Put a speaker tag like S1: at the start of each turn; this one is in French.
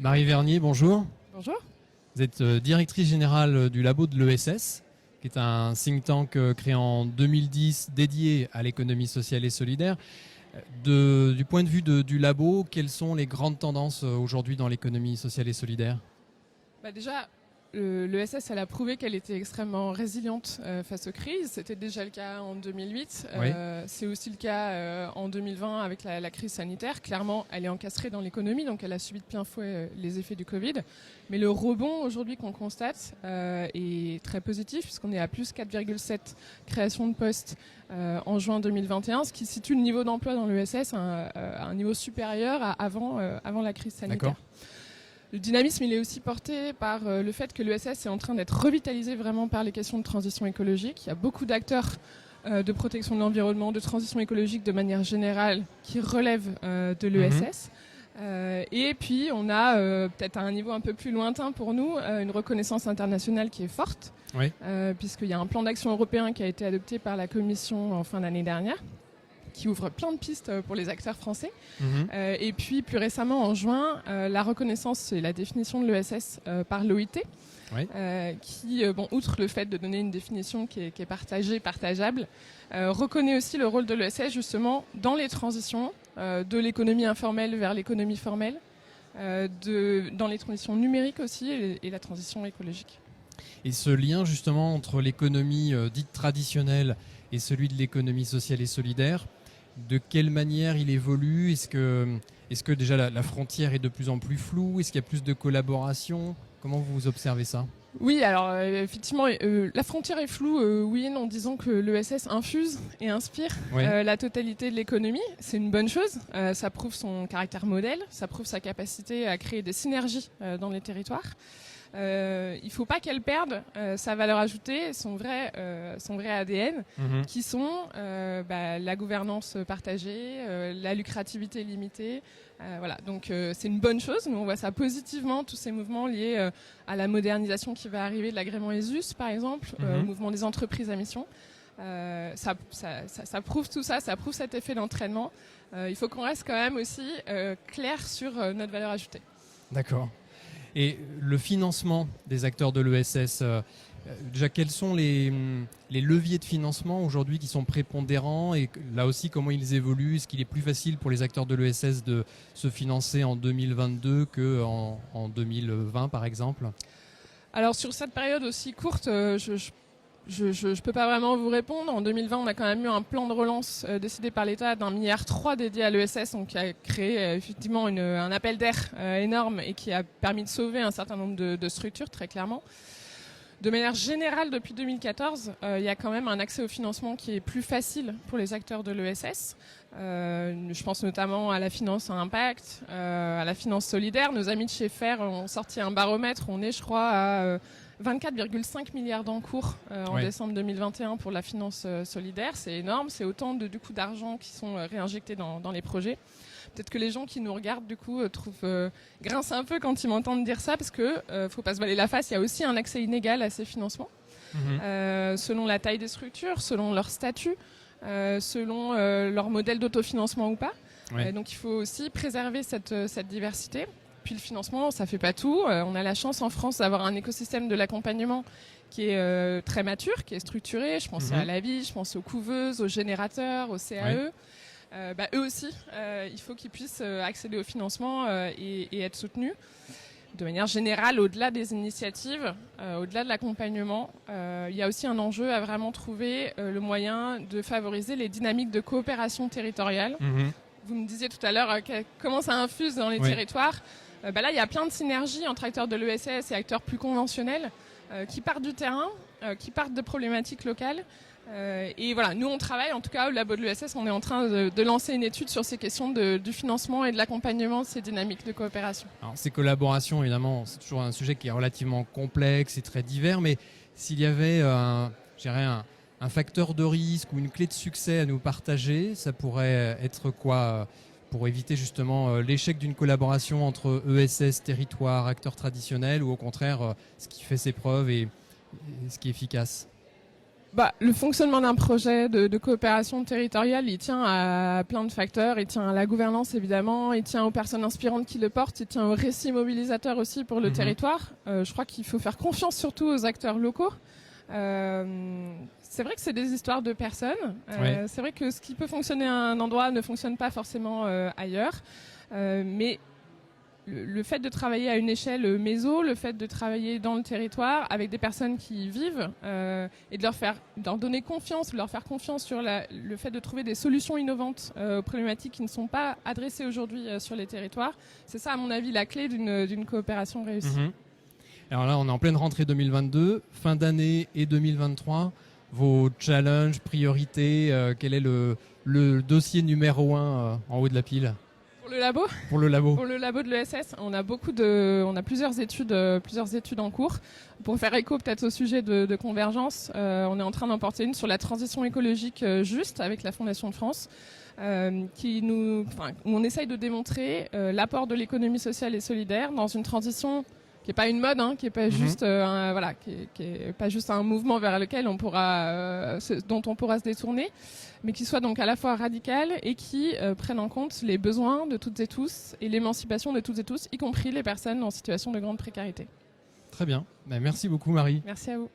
S1: Marie Vernier, bonjour.
S2: Bonjour.
S1: Vous êtes directrice générale du labo de l'ESS, qui est un think tank créé en 2010 dédié à l'économie sociale et solidaire. Du point de vue du labo, quelles sont les grandes tendances aujourd'hui dans l'économie sociale et solidaire ?
S2: Déjà, l'ESS, elle a prouvé qu'elle était extrêmement résiliente face aux crises. C'était déjà le cas en 2008.
S1: Oui.
S2: C'est aussi le cas en 2020 avec la crise sanitaire. Clairement, elle est encastrée dans l'économie, donc elle a subi de plein fouet les effets du Covid. Mais le rebond aujourd'hui qu'on constate est très positif, puisqu'on est à plus 4,7 créations de postes en juin 2021, ce qui situe le niveau d'emploi dans l'ESS à un niveau supérieur à avant la crise sanitaire.
S1: D'accord.
S2: Le dynamisme, il est aussi porté par le fait que l'ESS est en train d'être revitalisé vraiment par les questions de transition écologique. Il y a beaucoup d'acteurs de protection de l'environnement, de transition écologique de manière générale qui relèvent de l'ESS. Et puis, on a peut-être à un niveau un peu plus lointain pour nous, une reconnaissance internationale qui est forte,
S1: Oui.
S2: puisqu'il y a un plan d'action européen qui a été adopté par la Commission en fin d'année dernière, qui ouvre plein de pistes pour les acteurs français. Et puis plus récemment en juin, la reconnaissance et la définition de l'ESS par l'OIT,
S1: Oui.
S2: qui, outre le fait de donner une définition qui est partagée, partageable, reconnaît aussi le rôle de l'ESS justement dans les transitions de l'économie informelle vers l'économie formelle, dans les transitions numériques aussi et la transition écologique.
S1: Et ce lien justement entre l'économie dite traditionnelle et celui de l'économie sociale et solidaire, de quelle manière il évolue ? Est-ce que déjà la frontière est de plus en plus floue ? Est-ce qu'il y a plus de collaboration ? Comment vous observez ça ?
S2: Oui, alors effectivement, la frontière est floue, oui et non. Disons que l'ESS infuse et inspire
S1: Oui.
S2: la totalité de l'économie. C'est une bonne chose. Ça prouve son caractère modèle, ça prouve sa capacité à créer des synergies dans les territoires. Il ne faut pas qu'elle perde sa valeur ajoutée, son vrai ADN, qui sont la gouvernance partagée, la lucrativité limitée. Voilà, donc c'est une bonne chose. Nous on voit ça positivement, tous ces mouvements liés à la modernisation qui va arriver de l'agrément ESUS par exemple, au mouvement des entreprises à mission. Ça prouve tout ça, ça prouve cet effet d'entraînement. Il faut qu'on reste quand même aussi clair sur notre valeur ajoutée.
S1: D'accord. Et le financement des acteurs de l'ESS, déjà quels sont les leviers de financement aujourd'hui qui sont prépondérants et là aussi comment ils évoluent ? Est-ce qu'il est plus facile pour les acteurs de l'ESS de se financer en 2022 qu'en 2020 par exemple ?
S2: Alors sur cette période aussi courte, je peux pas vraiment vous répondre. En 2020, on a quand même eu un plan de relance décidé par l'État d'1,3 milliard dédié à l'ESS, donc qui a créé effectivement un appel d'air énorme et qui a permis de sauver un certain nombre de structures, très clairement. De manière générale, depuis 2014, il y a quand même un accès au financement qui est plus facile pour les acteurs de l'ESS. Je pense notamment à la finance à impact, à la finance solidaire. Nos amis de chez FAIR ont sorti un baromètre. On est, je crois, à 24,5 milliards d'encours en décembre 2021 pour la finance solidaire. C'est énorme. C'est autant du coup d'argent qui sont réinjectés dans les projets. Peut-être que les gens qui nous regardent du coup grincent un peu quand ils m'entendent dire ça, parce que faut pas se voiler la face, il y a aussi un accès inégal à ces financements, selon la taille des structures, selon leur statut, selon leur modèle d'autofinancement ou pas.
S1: Ouais.
S2: Donc il faut aussi préserver cette diversité. Puis le financement, ça fait pas tout. On a la chance en France d'avoir un écosystème de l'accompagnement qui est très mature, qui est structuré. Je pense à la vie, je pense aux couveuses, aux générateurs, aux CAE. Eux aussi, il faut qu'ils puissent accéder au financement et être soutenus. De manière générale, au-delà des initiatives, au-delà de l'accompagnement, il y a aussi un enjeu à vraiment trouver le moyen de favoriser les dynamiques de coopération territoriale. Vous me disiez tout à l'heure comment ça infuse dans les territoires. Là, il y a plein de synergies entre acteurs de l'ESS et acteurs plus conventionnels qui partent du terrain, qui partent de problématiques locales. Et voilà, nous on travaille, en tout cas au labo de l'ESS, on est en train de lancer une étude sur ces questions du financement et de l'accompagnement de ces dynamiques de coopération.
S1: Alors, ces collaborations, évidemment, c'est toujours un sujet qui est relativement complexe et très divers, mais s'il y avait un facteur de risque ou une clé de succès à nous partager, ça pourrait être quoi pour éviter justement l'échec d'une collaboration entre ESS, territoire, acteurs traditionnels, ou au contraire ce qui fait ses preuves et ce qui est efficace ?
S2: Le fonctionnement d'un projet de coopération territoriale, il tient à plein de facteurs. Il tient à la gouvernance, évidemment. Il tient aux personnes inspirantes qui le portent. Il tient aux récits mobilisateurs aussi pour le territoire. Je crois qu'il faut faire confiance surtout aux acteurs locaux. C'est vrai que c'est des histoires de personnes. C'est vrai que ce qui peut fonctionner à un endroit ne fonctionne pas forcément ailleurs. Mais le fait de travailler à une échelle méso, le fait de travailler dans le territoire avec des personnes qui y vivent et de leur donner confiance, de leur faire confiance sur le fait de trouver des solutions innovantes aux problématiques qui ne sont pas adressées aujourd'hui sur les territoires, c'est ça à mon avis la clé d'une coopération réussie.
S1: Alors là on est en pleine rentrée 2022, fin d'année et 2023, vos challenges, priorités, quel est le dossier numéro 1 en haut de la pile?
S2: Pour le labo
S1: Pour le labo.
S2: Pour le labo de l'ESS, on a plusieurs études en cours. Pour faire écho peut-être au sujet de convergence, on est en train d'en porter une sur la transition écologique juste avec la Fondation de France, où on essaye de démontrer l'apport de l'économie sociale et solidaire dans une transition qui est pas une mode, qui est pas juste qui est pas juste un mouvement vers lequel dont on pourra se détourner, mais qui soit donc à la fois radical et qui prenne en compte les besoins de toutes et tous et l'émancipation de toutes et tous, y compris les personnes en situation de grande précarité.
S1: Très bien. Merci beaucoup Marie.
S2: Merci à vous.